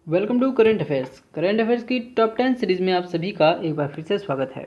Welcome to current affairs. Current affairs की top 10 series में आप सभी का एक बार फिर से स्वागत है।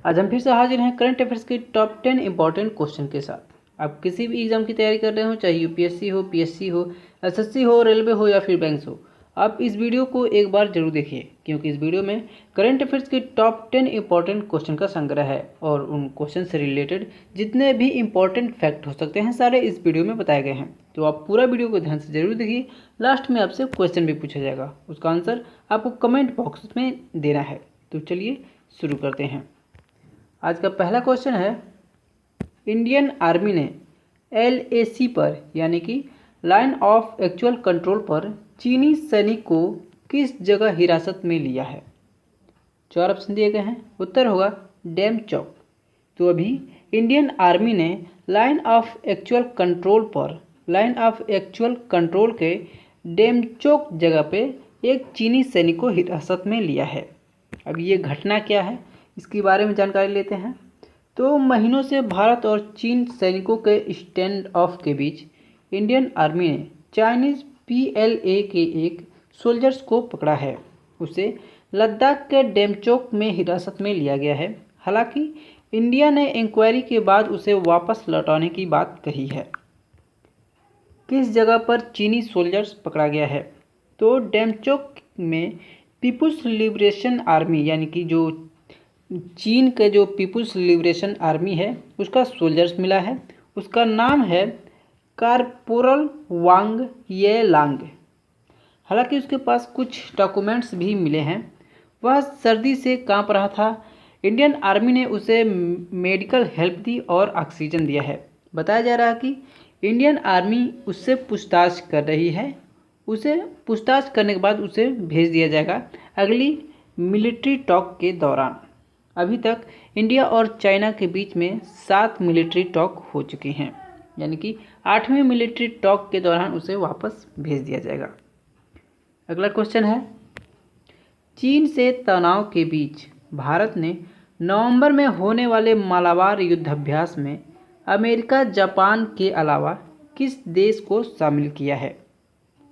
आज हम फिर से हाजिर हैं करंट अफेयर्स के टॉप 10 इंपॉर्टेंट क्वेश्चन के साथ। आप किसी भी एग्जाम की तैयारी कर रहे हो, चाहे यूपीएससी हो, पीएससी हो, एसएससी हो, रेलवे हो या फिर बैंक्स हो, आप इस वीडियो को एक बार जरूर देखिए, क्योंकि इस वीडियो में करंट अफेयर्स के टॉप 10 इंपॉर्टेंट क्वेश्चन का संग्रह है और उन क्वेश्चन से रिलेटेड जितने भी इंपॉर्टेंट फैक्ट हो सकते हैं सारे इस वीडियो में बताए गए हैं। तो आप पूरा वीडियो को ध्यान से जरूर देखिए। लास्ट में आपसे क्वेश्चन भी पूछा जाएगा, उसका आंसर आपको कमेंट बॉक्स में देना है। तो चलिए शुरू करते हैं। आज का पहला क्वेश्चन है, इंडियन आर्मी ने LAC पर यानी कि लाइन ऑफ एक्चुअल कंट्रोल पर चीनी सैनिक को किस जगह हिरासत में लिया है? चार ऑप्शन दिए गए हैं। उत्तर होगा डैम चौक। तो अभी इंडियन आर्मी ने लाइन ऑफ एक्चुअल कंट्रोल के डेमचोक जगह पे एक चीनी सैनिक को हिरासत में लिया है। अब ये घटना क्या है, इसके बारे में जानकारी लेते हैं। तो महीनों से भारत और चीन सैनिकों के स्टैंड ऑफ के बीच इंडियन आर्मी ने चाइनीज़ PLA के एक सोल्जर्स को पकड़ा है। उसे लद्दाख के डेमचोक में हिरासत में लिया गया है। हालांकि इंडिया ने इंक्वायरी के बाद उसे वापस लौटाने की बात कही है। किस जगह पर चीनी सोल्जर्स पकड़ा गया है? तो डेमचोक में पीपुल्स लिबरेशन आर्मी यानी कि जो चीन के जो पीपुल्स लिबरेशन आर्मी है उसका सोल्जर्स मिला है। उसका नाम है कारपोरल वांग ये लांग। हालांकि उसके पास कुछ डॉक्यूमेंट्स भी मिले हैं। वह सर्दी से कांप रहा था। इंडियन आर्मी ने उसे मेडिकल हेल्प दी और ऑक्सीजन दिया है। बताया जा रहा है कि इंडियन आर्मी उससे पूछताछ कर रही है। उसे पूछताछ करने के बाद उसे भेज दिया जाएगा अगली मिलिट्री टॉक के दौरान। अभी तक इंडिया और चाइना के बीच में 7 मिलिट्री टॉक हो चुकी हैं, यानी कि 8वें मिलिट्री टॉक के दौरान उसे वापस भेज दिया जाएगा। अगला क्वेश्चन है, चीन से तनाव के बीच भारत ने नवंबर में होने वाले मालाबार युद्धाभ्यास में अमेरिका, जापान के अलावा किस देश को शामिल किया है?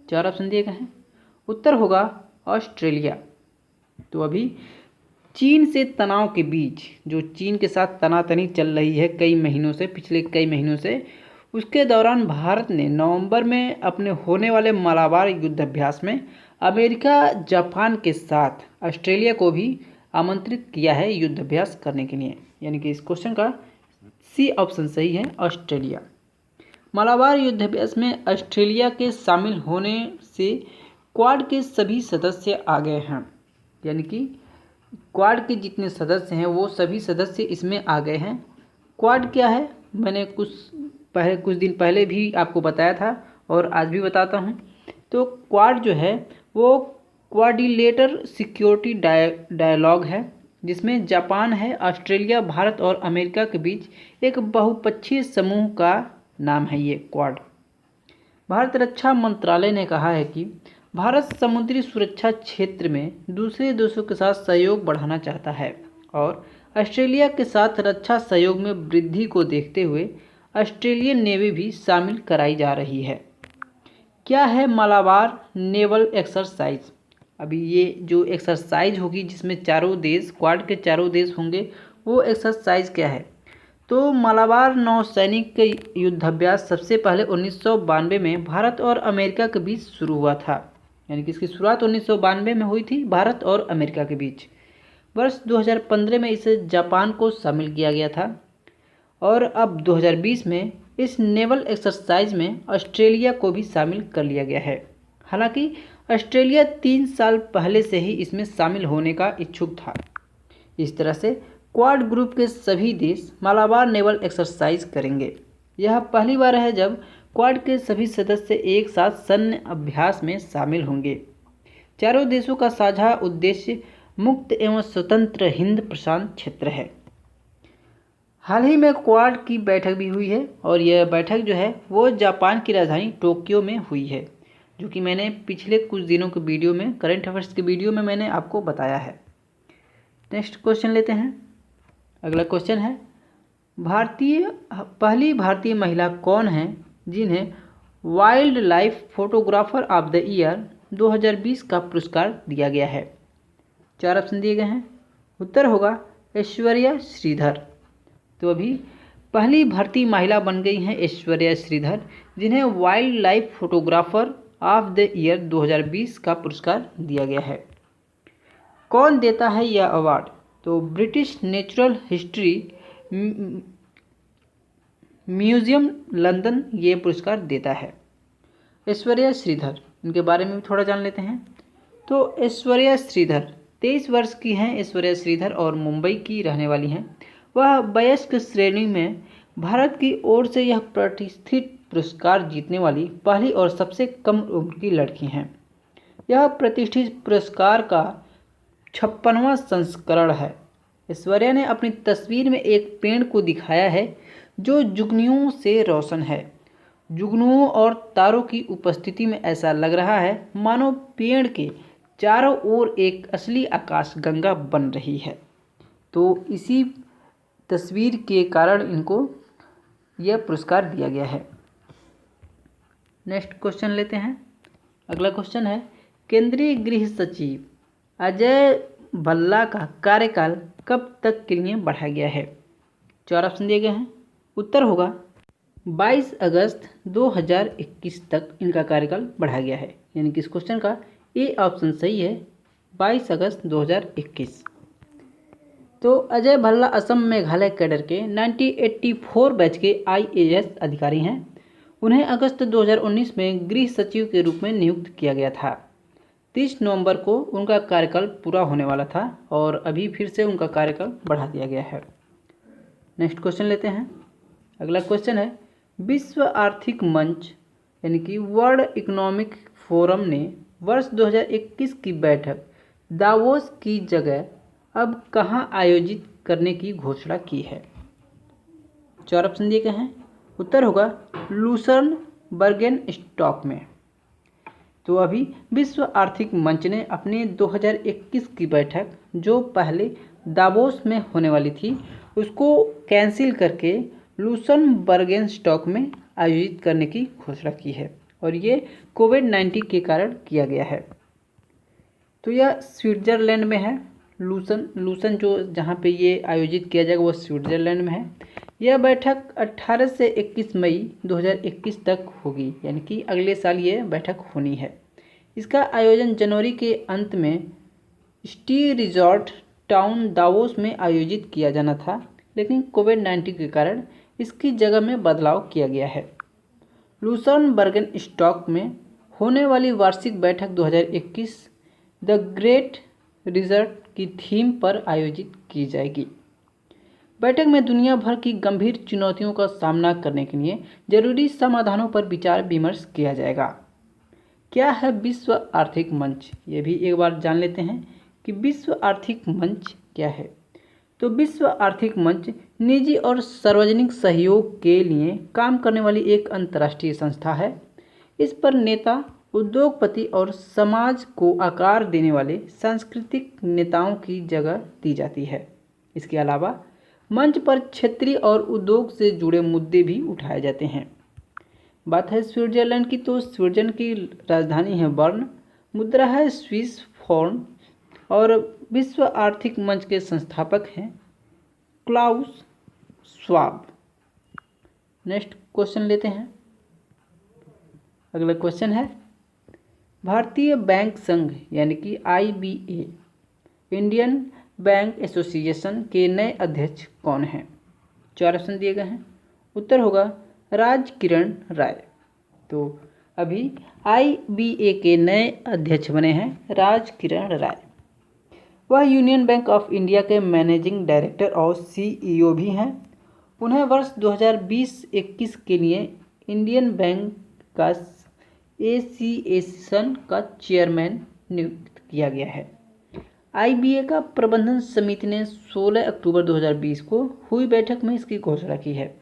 चार ऑप्शन दिए गए हैं। उत्तर होगा ऑस्ट्रेलिया। तो अभी चीन से तनाव के बीच जो चीन के साथ तनातनी चल रही है कई महीनों से, पिछले कई महीनों से, उसके दौरान भारत ने नवंबर में अपने होने वाले मालाबार युद्धाभ्यास में अमेरिका, जापान के साथ ऑस्ट्रेलिया को भी आमंत्रित किया है युद्धाभ्यास करने के लिए, यानी कि इस क्वेश्चन का सी ऑप्शन सही है, ऑस्ट्रेलिया। मालाबार युद्धाभ्यास में ऑस्ट्रेलिया के शामिल होने से क्वाड के सभी सदस्य आ गए हैं, यानी कि क्वाड के जितने सदस्य हैं वो सभी सदस्य इसमें आ गए हैं। क्वाड क्या है मैंने कुछ दिन पहले भी आपको बताया था और आज भी बताता हूँ। तो क्वाड जो है वो क्वाड्रिलेटरल सिक्योरिटी डायलॉग है, जिसमें जापान है, ऑस्ट्रेलिया, भारत और अमेरिका के बीच एक बहुपक्षीय समूह का नाम है ये क्वाड। भारत रक्षा मंत्रालय ने कहा है कि भारत समुद्री सुरक्षा क्षेत्र में दूसरे देशों के साथ सहयोग बढ़ाना चाहता है और ऑस्ट्रेलिया के साथ रक्षा सहयोग में वृद्धि को देखते हुए ऑस्ट्रेलियन नेवी भी शामिल कराई जा रही है। क्या है मालाबार नेवल एक्सरसाइज? अभी ये जो एक्सरसाइज होगी जिसमें चारों देश, क्वाड के चारों देश होंगे, वो एक्सरसाइज क्या है? तो मालाबार नौसैनिक युद्धाभ्यास सबसे पहले 1992 में भारत और अमेरिका के बीच शुरू हुआ था, यानी कि इसकी शुरुआत 1992 में हुई थी भारत और अमेरिका के बीच। वर्ष 2015 में इसे जापान को शामिल किया गया था और अब 2020 में इस नेवल एक्सरसाइज में ऑस्ट्रेलिया को भी शामिल कर लिया गया है। हालांकि ऑस्ट्रेलिया 3 साल पहले से ही इसमें शामिल होने का इच्छुक था। इस तरह से क्वाड ग्रुप के सभी देश मालाबार नेवल एक्सरसाइज करेंगे। यह पहली बार है जब क्वाड के सभी सदस्य एक साथ सैन्य अभ्यास में शामिल होंगे। चारों देशों का साझा उद्देश्य मुक्त एवं स्वतंत्र हिंद प्रशांत क्षेत्र है। हाल ही में क्वाड की बैठक भी हुई है और यह बैठक जो है वो जापान की राजधानी टोक्यो में हुई है, जो कि मैंने पिछले कुछ दिनों के वीडियो में, करंट अफेयर्स के वीडियो में मैंने आपको बताया है। नेक्स्ट क्वेश्चन लेते हैं। अगला क्वेश्चन है, पहली भारतीय महिला कौन है जिन्हें wild life photographer of the year 2020 का पुरस्कार दिया गया है? 4 ऑप्शन दिए गए हैं। उत्तर होगा ऐश्वर्या श्रीधर। तो अभी पहली भारतीय महिला बन गई हैं ऐश्वर्या श्रीधर, जिन्हें wild life photographer of the year 2020 का पुरस्कार दिया गया है। कौन देता है यह अवार्ड? तो British natural history museum London ये पुरस्कार देता है। ऐश्वर्या श्रीधर, इनके बारे में भी थोड़ा जान लेते हैं। तो ऐश्वर्या श्रीधर 23 वर्ष की हैं ऐश्वर्या श्रीधर और मुंबई की रहने वाली हैं। वह वयस्क श्रेणी में भारत की ओर से यह प्रतिष्ठित पुरस्कार जीतने वाली पहली और सबसे कम उम्र की लड़की हैं। यह प्रतिष्ठित पुरस्कार का 56वां संस्करण है। ऐश्वर्या ने अपनी तस्वीर में एक पेड़ को दिखाया है जो जुगनुओं से रोशन है। जुगनुओं और तारों की उपस्थिति में ऐसा लग रहा है मानो पेड़ के चारों ओर एक असली आकाशगंगा बन रही है। तो इसी तस्वीर के कारण इनको यह पुरस्कार दिया गया है। नेक्स्ट क्वेश्चन लेते हैं। अगला क्वेश्चन है, केंद्रीय गृह सचिव अजय भल्ला का कार्यकाल कब तक के लिए बढ़ाया गया है? 4 ऑप्शन दिए गए हैं। उत्तर होगा 22 अगस्त 2021 तक इनका कार्यकाल बढ़ाया गया है। यानी कि इस क्वेश्चन का ए ऑप्शन सही है, 22 अगस्त 2021। तो अजय भल्ला असम मेघालय कैडर के 1984 बैच के IAS अधिकारी हैं। उन्हें अगस्त 2019 में गृह सचिव के रूप में नियुक्त किया गया था। 30 नवंबर को उनका कार्यकाल पूरा होने वाला था और अभी फिर से उनका कार्यकाल बढ़ा दिया गया है। नेक्स्ट क्वेश्चन लेते हैं। अगला क्वेश्चन है, विश्व आर्थिक मंच यानी कि वर्ल्ड इकोनॉमिक फोरम ने वर्ष 2021 की बैठक दावोस की जगह अब कहाँ आयोजित करने की घोषणा की है? 4 ऑप्शन दिए गए हैं। उत्तर होगा लूसर्न बर्गेन स्टॉक में। तो अभी विश्व आर्थिक मंच ने अपने 2021 की बैठक जो पहले दावोस में होने वाली थी उसको कैंसिल करके लूसर्न बर्गेन स्टॉक में आयोजित करने की घोषणा की है और ये कोविड-19 के कारण किया गया है। तो यह स्विट्जरलैंड में है। लूसन जो जहाँ पे ये आयोजित किया जाएगा वो स्विट्जरलैंड में है। यह बैठक 18 से 21 मई 2021 तक होगी, यानी कि अगले साल ये बैठक होनी है। इसका आयोजन जनवरी के अंत में स्टी रिजॉर्ट टाउन दावोस में आयोजित किया जाना था, लेकिन कोविड-19 के कारण इसकी जगह में बदलाव किया गया है। लूसर्न बर्गेन स्टॉक में होने वाली वार्षिक बैठक 2021 द ग्रेट रिजर्ट की थीम पर आयोजित की जाएगी। बैठक में दुनिया भर की गंभीर चुनौतियों का सामना करने के लिए जरूरी समाधानों पर विचार विमर्श किया जाएगा। क्या है विश्व आर्थिक मंच? ये भी एक बार जान लेते हैं कि विश्व आर्थिक मंच क्या है। तो विश्व आर्थिक मंच निजी और सार्वजनिक सहयोग के लिए काम करने वाली एक अंतर्राष्ट्रीय संस्था है। इस पर नेता, उद्योगपति और समाज को आकार देने वाले सांस्कृतिक नेताओं की जगह दी जाती है। इसके अलावा मंच पर क्षेत्रीय और उद्योग से जुड़े मुद्दे भी उठाए जाते हैं। बात है स्विट्जरलैंड की, तो स्विट्जरलैंड की राजधानी है बर्न, मुद्रा है स्विस फ्रांक और विश्व आर्थिक मंच के संस्थापक हैं क्लाउस श्वाब। नेक्स्ट क्वेश्चन लेते हैं। अगला क्वेश्चन है, भारतीय बैंक संघ यानी कि IBA इंडियन बैंक एसोसिएशन के नए अध्यक्ष कौन हैं? 4 ऑप्शन दिए गए हैं। उत्तर होगा राज किरण राय। तो अभी IBA के नए अध्यक्ष बने हैं राज किरण राय। वह यूनियन बैंक ऑफ इंडिया के मैनेजिंग डायरेक्टर और CEO भी हैं। उन्हें वर्ष 2020-21 के लिए इंडियन बैंक का एसोसिएशन का चेयरमैन नियुक्त किया गया है। IBA का प्रबंधन समिति ने 16 अक्टूबर 2020 को हुई बैठक में इसकी घोषणा की है।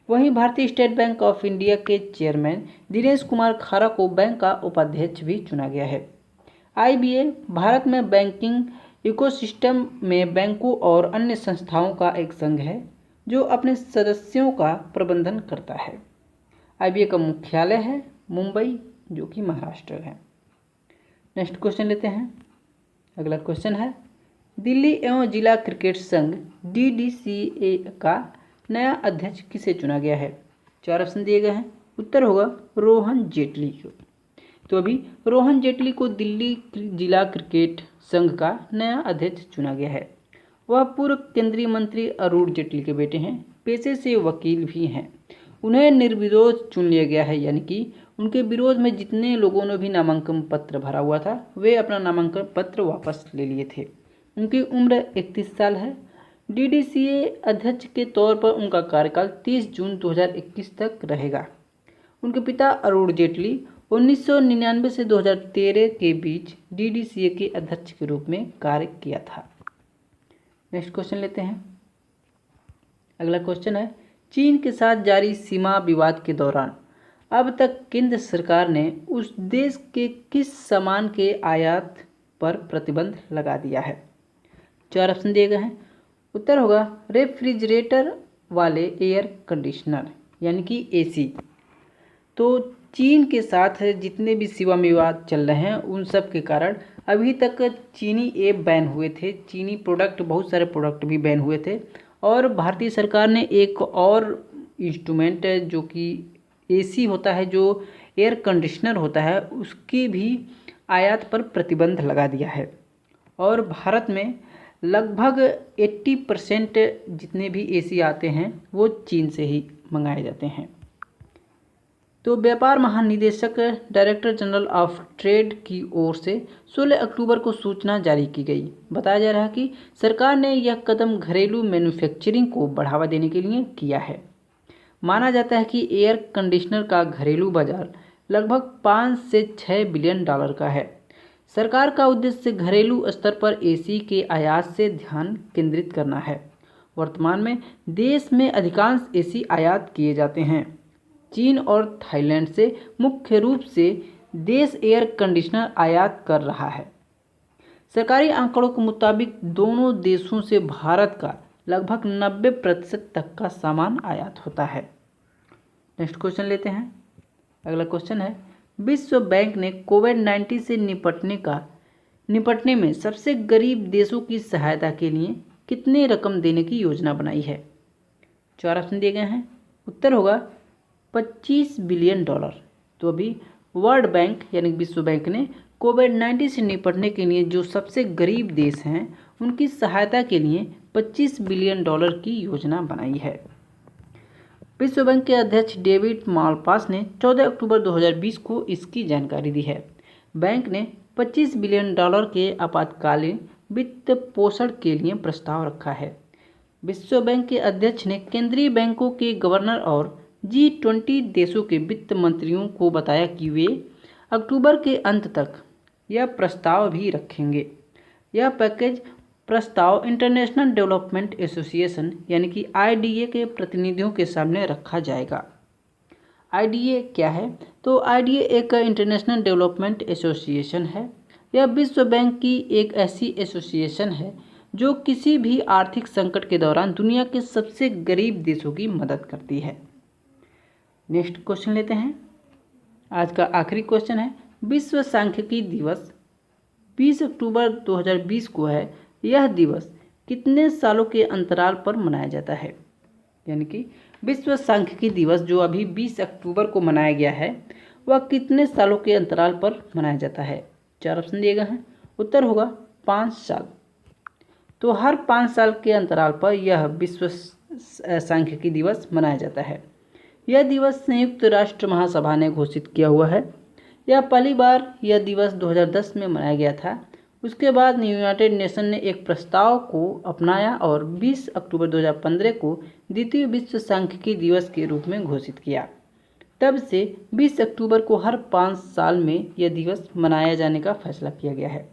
वहीं भारतीय स्टेट बैंक ऑफ इंडिया के चेयरमैन दिनेश कुमार खारा को बैंक का उपाध्यक्ष भी चुना गया है। IBA भारत में बैंकिंग इकोसिस्टम में बैंकों और अन्य संस्थाओं का एक संघ है जो अपने सदस्यों का प्रबंधन करता है। IBA का मुख्यालय है मुंबई, जो कि महाराष्ट्र है। नेक्स्ट क्वेश्चन लेते हैं। अगला क्वेश्चन है, दिल्ली एवं जिला क्रिकेट संघ DDCA का नया अध्यक्ष किसे चुना गया है? 4 ऑप्शन दिए गए हैं। उत्तर होगा रोहन जेटली को। तो अभी रोहन जेटली को दिल्ली जिला क्रिकेट संघ का नया अध्यक्ष चुना गया है। वह पूर्व केंद्रीय मंत्री अरुण जेटली के बेटे हैं, पेशे से वकील भी हैं। उन्हें निर्विरोध चुन लिया गया है, यानी कि उनके विरोध में जितने लोगों ने भी नामांकन पत्र भरा हुआ था वे अपना नामांकन पत्र वापस ले लिए थे। उनकी उम्र 31 साल है। DDCA अध्यक्ष के तौर पर उनका कार्यकाल 30 जून 2021 तक रहेगा। उनके पिता अरुण जेटली 1999 से 2013 के बीच DDCA के अध्यक्ष के रूप में कार्य किया था। नेक्स्ट क्वेश्चन लेते हैं। अगला क्वेश्चन है, चीन के साथ जारी सीमा विवाद के दौरान अब तक केंद्र सरकार ने उस देश के किस सामान के आयात पर प्रतिबंध लगा दिया है? 4 ऑप्शन दिए गए हैं। उत्तर होगा रेफ्रिजरेटर वाले एयर कंडीशनर, यानी कि AC। तो चीन के साथ जितने भी सीमा विवाद चल रहे हैं उन सब के कारण अभी तक चीनी ऐप बैन हुए थे, चीनी प्रोडक्ट, बहुत सारे प्रोडक्ट भी बैन हुए थे। और भारतीय सरकार ने एक और इंस्ट्रूमेंट जो कि AC होता है, जो एयर कंडीशनर होता है, उसकी भी आयात पर प्रतिबंध लगा दिया है। और भारत में लगभग 80% जितने भी AC आते हैं वो चीन से ही मंगाए जाते हैं। तो व्यापार महानिदेशक डायरेक्टर जनरल ऑफ ट्रेड की ओर से 16 अक्टूबर को सूचना जारी की गई। बताया जा रहा है कि सरकार ने यह कदम घरेलू मैन्युफैक्चरिंग को बढ़ावा देने के लिए किया है। माना जाता है कि एयर कंडीशनर का घरेलू बाजार लगभग 5 से 6 बिलियन डॉलर का है। सरकार का उद्देश्य घरेलू स्तर पर AC के आयात से ध्यान केंद्रित करना है। वर्तमान में देश में अधिकांश AC आयात किए जाते हैं। चीन और थाईलैंड से मुख्य रूप से देश एयर कंडीशनर आयात कर रहा है। सरकारी आंकड़ों के मुताबिक दोनों देशों से भारत का लगभग 90% तक का सामान आयात होता है। नेक्स्ट क्वेश्चन लेते हैं। अगला क्वेश्चन है, विश्व बैंक ने कोविड-19 से निपटने में सबसे गरीब देशों की सहायता के लिए कितनी रकम देने की योजना बनाई है? 4 ऑप्शन दिए गए हैं। उत्तर होगा 25 बिलियन डॉलर। तो अभी वर्ल्ड बैंक यानी विश्व बैंक ने कोविड-19 से निपटने के लिए जो सबसे गरीब देश हैं उनकी सहायता के लिए 25 बिलियन डॉलर की योजना बनाई है। विश्व बैंक के अध्यक्ष डेविड मालपास ने 14 अक्टूबर 2020 को इसकी जानकारी दी है। बैंक ने 25 बिलियन डॉलर के आपातकालीन वित्त पोषण के लिए प्रस्ताव रखा है। विश्व बैंक के अध्यक्ष ने केंद्रीय बैंकों के गवर्नर और G20 देशों के वित्त मंत्रियों को बताया कि वे अक्टूबर के अंत तक यह प्रस्ताव भी रखेंगे। यह पैकेज प्रस्ताव इंटरनेशनल डेवलपमेंट एसोसिएशन यानी कि IDA के प्रतिनिधियों के सामने रखा जाएगा। IDA क्या है? तो IDA एक इंटरनेशनल डेवलपमेंट एसोसिएशन है। यह विश्व बैंक की एक ऐसी एसोसिएशन है जो किसी भी आर्थिक संकट के दौरान दुनिया के सबसे गरीब देशों की मदद करती है। नेक्स्ट क्वेश्चन लेते हैं। आज का आखिरी क्वेश्चन है, विश्व सांख्यिकी दिवस 20 अक्टूबर 2020 को है। यह दिवस कितने सालों के अंतराल पर मनाया जाता है? यानी कि विश्व सांख्यिकी दिवस जो अभी 20 अक्टूबर को मनाया गया है वह कितने सालों के अंतराल पर मनाया जाता है? 4 ऑप्शन दिए गए हैं। उत्तर होगा 5 साल। तो हर 5 साल के अंतराल पर यह विश्व सांख्यिकी दिवस मनाया जाता है। यह दिवस संयुक्त राष्ट्र महासभा ने घोषित किया हुआ है। यह पहली बार यह दिवस 2010 में मनाया गया था। उसके बाद यूनाइटेड नेशन ने एक प्रस्ताव को अपनाया और 20 अक्टूबर 2015 को द्वितीय विश्व सांख्यिकी दिवस के रूप में घोषित किया। तब से 20 अक्टूबर को हर 5 साल में यह दिवस मनाया जाने का फैसला किया गया है।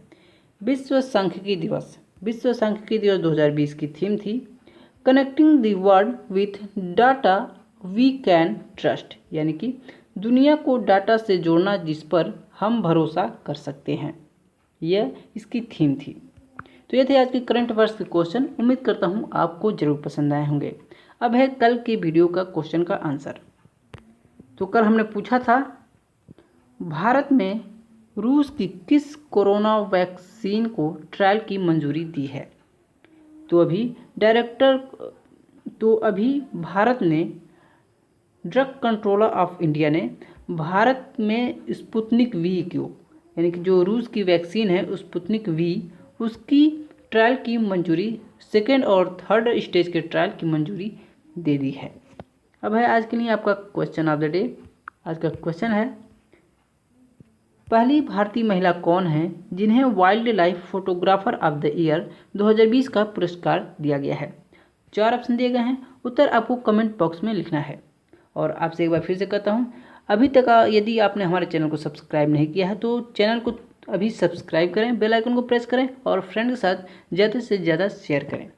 विश्व सांख्यिकी दिवस 2020 की थीम थी connecting the world with data we can trust, यानी कि दुनिया को डाटा से जोड़ना जिस पर हम भरोसा कर सकते हैं। यह इसकी थीम थी। तो ये थे आज के करंट अफेयर्स के क्वेश्चन। उम्मीद करता हूँ आपको जरूर पसंद आए होंगे। अब है कल के वीडियो का क्वेश्चन का आंसर। तो कल हमने पूछा था भारत में रूस की किस कोरोना वैक्सीन को ट्रायल की मंजूरी दी है? तो अभी भारत ने ड्रग कंट्रोलर ऑफ इंडिया ने भारत में स्पुतनिक वी को, यानी कि जो रूस की वैक्सीन है स्पुतनिक वी, उसकी ट्रायल की मंजूरी, सेकेंड और थर्ड स्टेज के ट्रायल की मंजूरी दे दी है। अब है आज के लिए आपका क्वेश्चन ऑफ द डे। आज का क्वेश्चन है, पहली भारतीय महिला कौन है जिन्हें wild life photographer of the year 2020 का पुरस्कार दिया गया है? 4 ऑप्शन दिए गए हैं, उत्तर आपको कमेंट बॉक्स में लिखना है। और आपसे एक बार फिर से कहता हूँ, अभी तक यदि आपने हमारे चैनल को सब्सक्राइब नहीं किया है तो चैनल को अभी सब्सक्राइब करें, बेल आइकन को प्रेस करें और फ्रेंड के साथ ज़्यादा से ज़्यादा शेयर करें।